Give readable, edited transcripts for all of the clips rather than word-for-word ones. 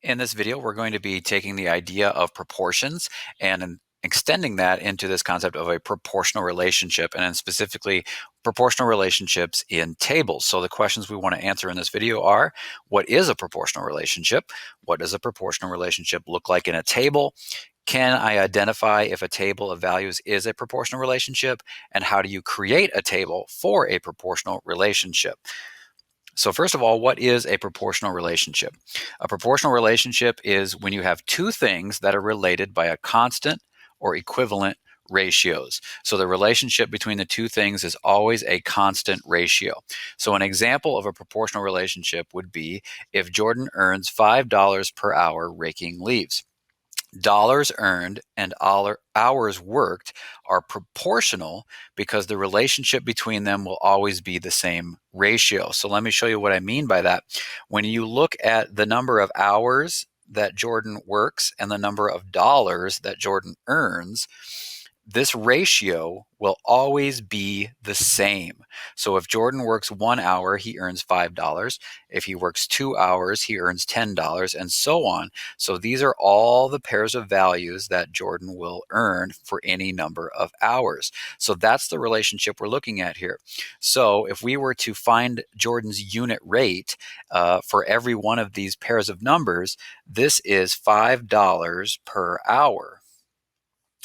In this video, we're going to be taking the idea of proportions and extending that into this concept of a proportional relationship, and then specifically proportional relationships in tables. So the questions we want to answer in this video are: what is a proportional relationship? What does a proportional relationship look like in a table? Can I identify if a table of values is a proportional relationship? And how do you create a table for a proportional relationship? So first of all, what is a proportional relationship? A proportional relationship is when you have two things that are related by a constant or equivalent ratios. So the relationship between the two things is always a constant ratio. So an example of a proportional relationship would be if Jordan earns $5 per hour raking leaves. Dollars earned and hours worked are proportional because the relationship between them will always be the same ratio. So let me show you what I mean by that. When you look at the number of hours that Jordan works and the number of dollars that Jordan earns, this ratio will always be the same. So if Jordan works 1 hour, he earns $5. If he works 2 hours, he earns $10, and so on. So these are all the pairs of values that Jordan will earn for any number of hours. So that's the relationship we're looking at here. So if we were to find Jordan's unit rate for every one of these pairs of numbers, this is $5 per hour.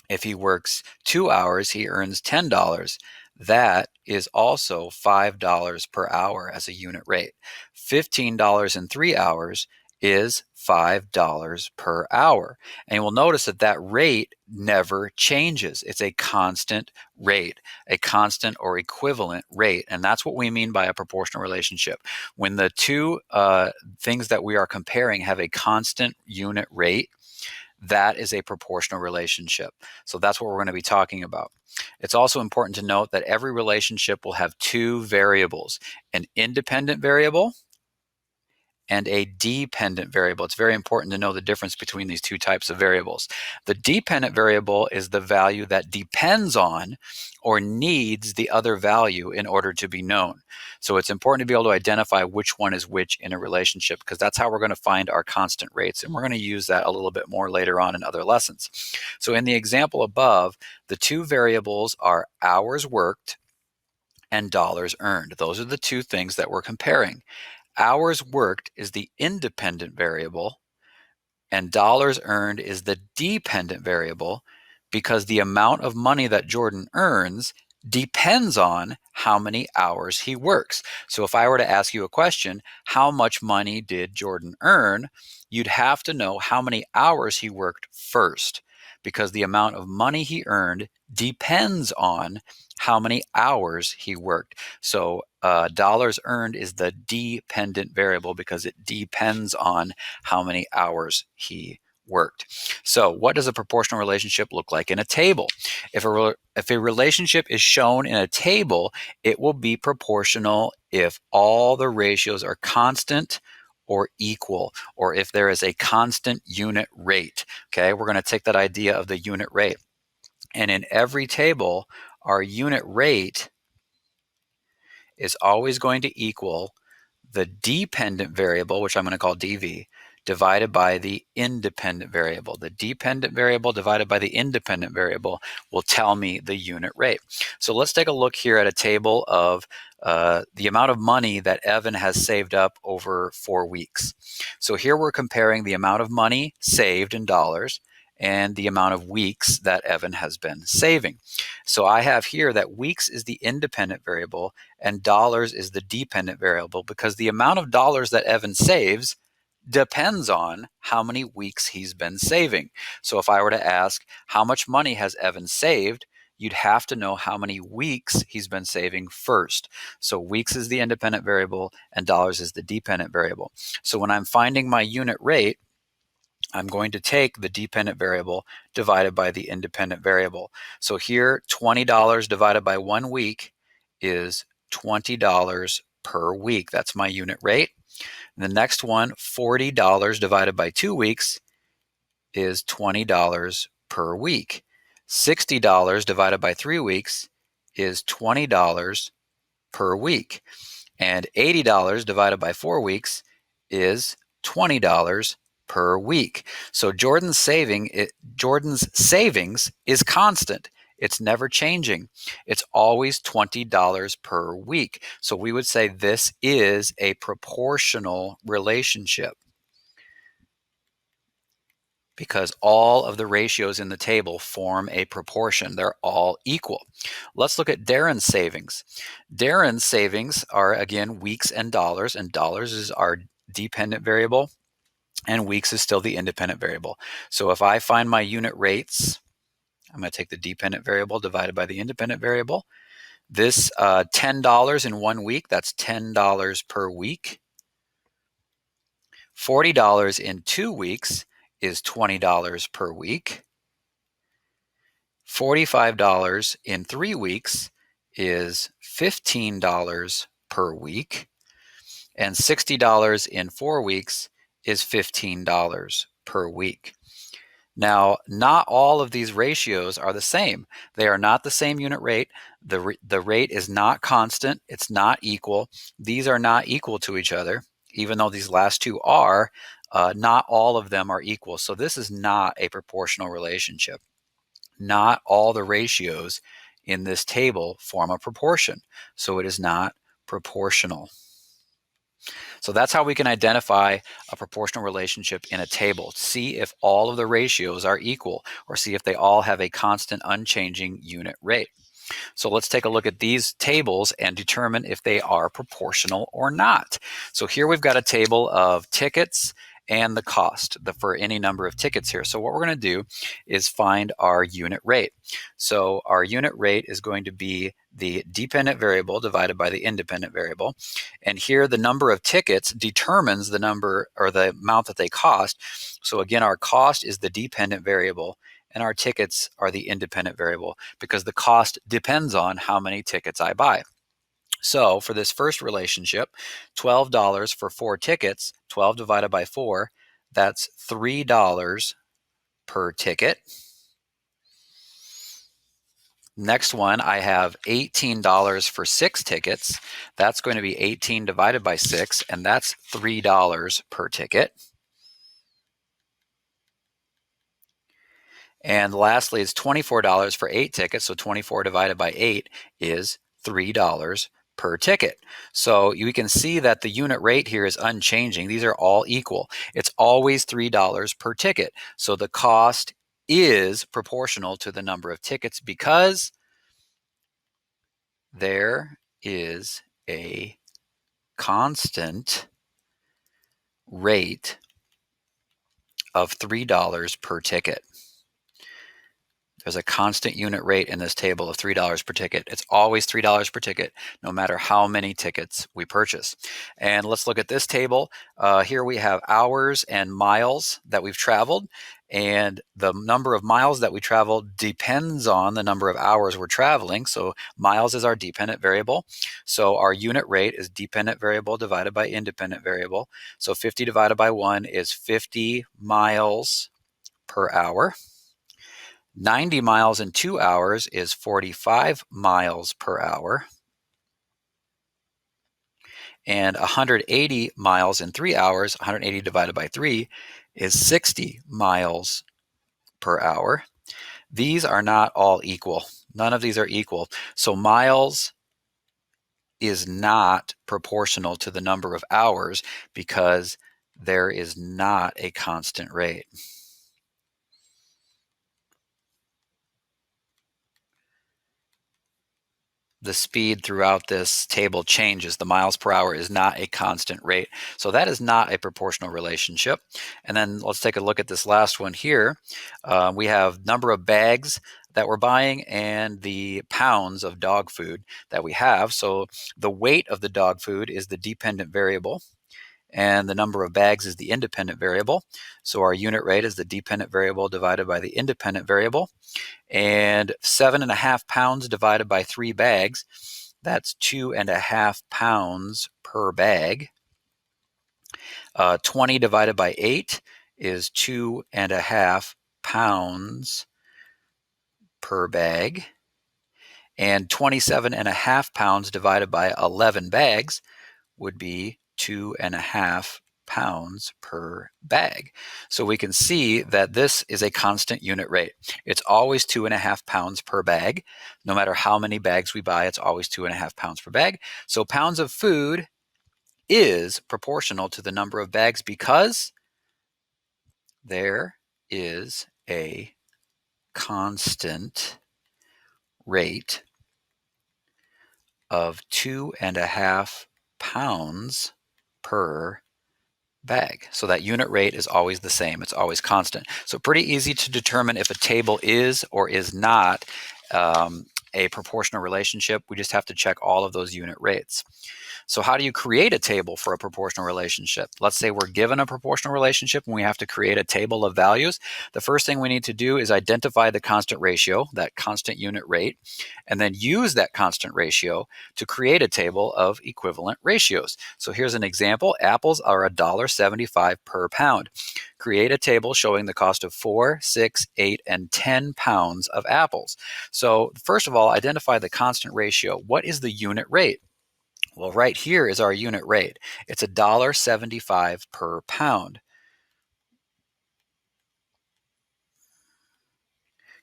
If he works 2 hours, he earns $10. That is also $5 per hour as a unit rate. $15 in 3 hours is $5 per hour. And you will notice that that rate never changes. It's a constant rate, a constant or equivalent rate. And that's what we mean by a proportional relationship. When the two things that we are comparing have a constant unit rate, that is a proportional relationship. So that's what we're going to be talking about. It's also important to note that every relationship will have two variables: an independent variable and a dependent variable. It's very important to know the difference between these two types of variables. The dependent variable is the value that depends on or needs the other value in order to be known. So it's important to be able to identify which one is which in a relationship, because that's how we're going to find our constant rates. And we're going to use that a little bit more later on in other lessons. So in the example above, the two variables are hours worked and dollars earned. Those are the two things that we're comparing. Hours worked is the independent variable, and dollars earned is the dependent variable, because the amount of money that Jordan earns depends on how many hours he works. So if I were to ask you a question, how much money did Jordan earn? You'd have to know how many hours he worked first, because the amount of money he earned depends on how many hours he worked. So dollars earned is the dependent variable because it depends on how many hours he worked. So what does a proportional relationship look like in a table? If a relationship is shown in a table, it will be proportional if all the ratios are constant or equal, or if there is a constant unit rate. Okay, we're going to take that idea of the unit rate. And in every table, our unit rate is always going to equal the dependent variable, which I'm going to call dv, divided by the independent variable. The dependent variable divided by the independent variable will tell me the unit rate. So let's take a look here at a table of the amount of money that Evan has saved up over 4 weeks. So here we're comparing the amount of money saved in dollars and the amount of weeks that Evan has been saving. So I have here that weeks is the independent variable and dollars is the dependent variable, because the amount of dollars that Evan saves depends on how many weeks he's been saving. So if I were to ask, how much money has Evan saved? You'd have to know how many weeks he's been saving first. So weeks is the independent variable and dollars is the dependent variable. So when I'm finding my unit rate, I'm going to take the dependent variable divided by the independent variable. So here, $20 divided by 1 week is $20 per week. That's my unit rate. And the next one, $40 divided by 2 weeks is $20 per week. $60 divided by 3 weeks is $20 per week. And $80 divided by 4 weeks is $20 per week. So Jordan's savings is constant. It's never changing. It's always $20 per week. So we would say this is a proportional relationship because all of the ratios in the table form a proportion. They're all equal. Let's look at Darren's savings. Darren's savings are, again, weeks and dollars is our dependent variable, and weeks is still the independent variable. So if I find my unit rates, I'm going to take the dependent variable divided by the independent variable. This $10 in 1 week, that's $10 per week. $40 in 2 weeks is $20 per week. $45 in 3 weeks is $15 per week. And $60 in 4 weeks is $15 per week. Now, not all of these ratios are the same. They are not the same unit rate. The rate is not constant. It's not equal. These are not equal to each other, even though these last two are. Not all of them are equal. So this is not a proportional relationship. Not all the ratios in this table form a proportion. So it is not proportional. So that's how we can identify a proportional relationship in a table. See if all of the ratios are equal, or see if they all have a constant, unchanging unit rate. So let's take a look at these tables and determine if they are proportional or not. So here we've got a table of tickets and the cost for any number of tickets here. So what we're going to do is find our unit rate. So our unit rate is going to be the dependent variable divided by the independent variable. And here the number of tickets determines the number or the amount that they cost. So again, our cost is the dependent variable and our tickets are the independent variable because the cost depends on how many tickets I buy. So for this first relationship, $12 for 4 tickets, 12 divided by 4, that's $3 per ticket. Next one, I have $18 for 6 tickets. That's going to be 18 divided by 6, and that's $3 per ticket. And lastly, it's $24 for 8 tickets. So 24 divided by 8 is $3 per ticket. So you can see that the unit rate here is unchanging. These are all equal. It's always $3 per ticket. So the cost is proportional to the number of tickets because there is a constant rate of $3 per ticket. There's a constant unit rate in this table of $3 per ticket. It's always $3 per ticket, no matter how many tickets we purchase. And let's look at this table. Here we have hours and miles that we've traveled. And the number of miles that we travel depends on the number of hours we're traveling. So miles is our dependent variable. So our unit rate is dependent variable divided by independent variable. So 50 divided by 1 is 50 miles per hour. 90 miles in 2 hours is 45 miles per hour. And 180 miles in 3 hours, 180 divided by 3, is 60 miles per hour. These are not all equal. None of these are equal. So miles is not proportional to the number of hours because there is not a constant rate. The speed throughout this table changes. The miles per hour is not a constant rate. So that is not a proportional relationship. And then let's take a look at this last one here. We have number of bags that we're buying and the pounds of dog food that we have. So the weight of the dog food is the dependent variable, and the number of bags is the independent variable. So our unit rate is the dependent variable divided by the independent variable. And 7.5 pounds divided by 3 bags, that's 2.5 pounds per bag. 20 divided by 8 is 2.5 pounds per bag. And 27.5 pounds divided by 11 bags would be 2.5 pounds per bag. So we can see that this is a constant unit rate. It's always 2.5 pounds per bag. No matter how many bags we buy, it's always 2.5 pounds per bag. So pounds of food is proportional to the number of bags because there is a constant rate of 2.5 pounds per bag. So that unit rate is always the same. It's always constant. So pretty easy to determine if a table is or is not a proportional relationship. We just have to check all of those unit rates. So how do you create a table for a proportional relationship? Let's say we're given a proportional relationship and we have to create a table of values. The first thing we need to do is identify the constant ratio, that constant unit rate, and then use that constant ratio to create a table of equivalent ratios. So here's an example. Apples are $1.75 per pound. Create a table showing the cost of 4, 6, 8, and 10 pounds of apples. So first of all, identify the constant ratio. What is the unit rate? Well, right here is our unit rate. It's $1.75 per pound.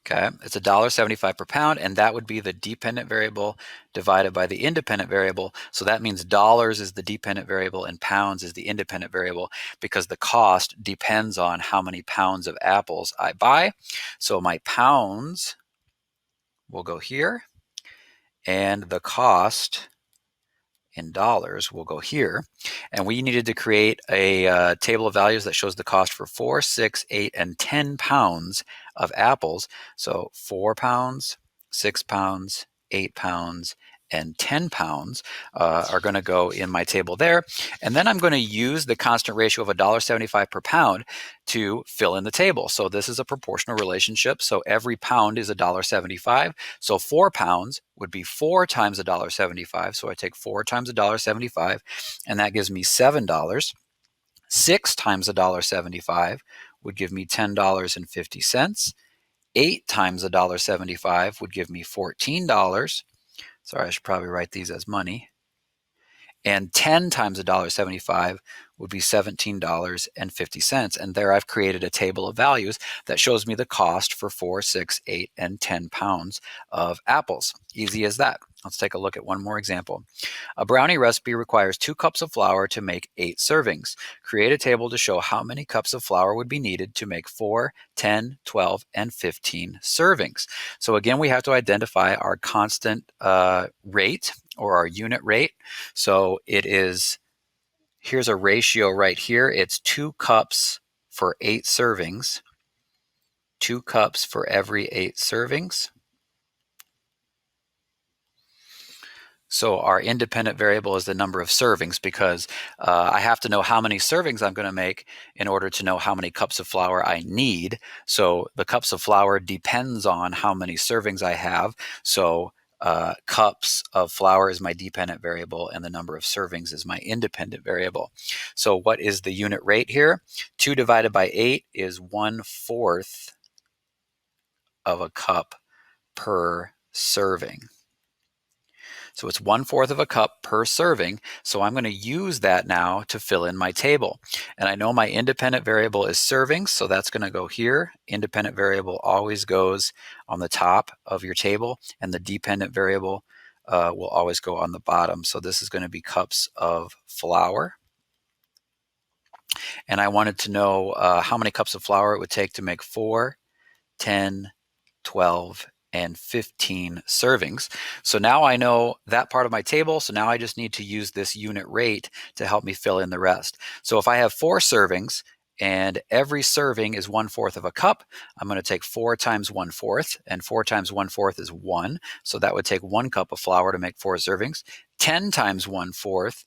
Okay, it's $1.75 per pound, and that would be the dependent variable divided by the independent variable. So that means dollars is the dependent variable and pounds is the independent variable because the cost depends on how many pounds of apples I buy. So my pounds will go here, and the cost in dollars will go here. And we needed to create a table of values that shows the cost for 4, 6, 8, and 10 pounds of apples. So 4 pounds, 6 pounds, 8 pounds, and 10 pounds are going to go in my table there. And then I'm going to use the constant ratio of $1.75 per pound to fill in the table. So this is a proportional relationship. So every pound is $1.75. So 4 pounds would be 4 times $1.75. So I take 4 times $1.75, and that gives me $7. 6 times $1.75 would give me $10.50. 8 times $1.75 would give me $14. Sorry, I should probably write these as money. And 10 times $1.75 would be $17.50. And there I've created a table of values that shows me the cost for 4, 6, 8, and 10 pounds of apples. Easy as that. Let's take a look at one more example. A brownie recipe requires 2 cups of flour to make 8 servings. Create a table to show how many cups of flour would be needed to make 4, 10, 12, and 15 servings. So again, we have to identify our constant rate or our unit rate. So it is, here's a ratio right here. It's 2 cups for 8 servings. 2 cups for every 8 servings. So our independent variable is the number of servings because I have to know how many servings I'm going to make in order to know how many cups of flour I need. So the cups of flour depends on how many servings I have. So cups of flour is my dependent variable and the number of servings is my independent variable. So what is the unit rate here? 2 divided by 8 is 1/4 of a cup per serving. So it's 1/4 of a cup per serving. So I'm going to use that now to fill in my table. And I know my independent variable is servings, so that's going to go here. Independent variable always goes on the top of your table, and the dependent variable will always go on the bottom. So this is going to be cups of flour. And I wanted to know how many cups of flour it would take to make 4, 10, 12, and 15 servings. So now I know that part of my table. So now I just need to use this unit rate to help me fill in the rest. So if I have 4 servings and every serving is 1/4 of a cup, I'm going to take 4 times 1/4, and 4 times 1/4 is 1. So that would take 1 cup of flour to make 4 servings. 10 times 1/4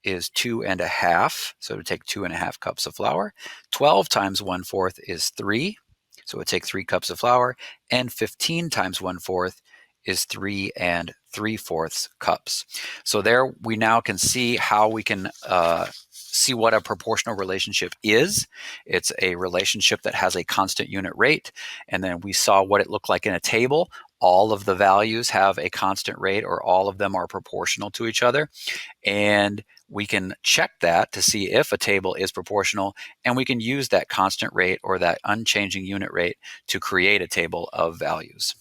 is 2.5. So it would take 2.5 cups of flour. 12 times 1/4 is 3. So it would take 3 cups of flour, and 15 times 1/4 is 3 3/4 cups. So there we now can see how we can see what a proportional relationship is. It's a relationship that has a constant unit rate, and then we saw what it looked like in a table. all of the values have a constant rate or all of them are proportional to each other. And we can check that to see if a table is proportional, and we can use that constant rate or that unchanging unit rate to create a table of values.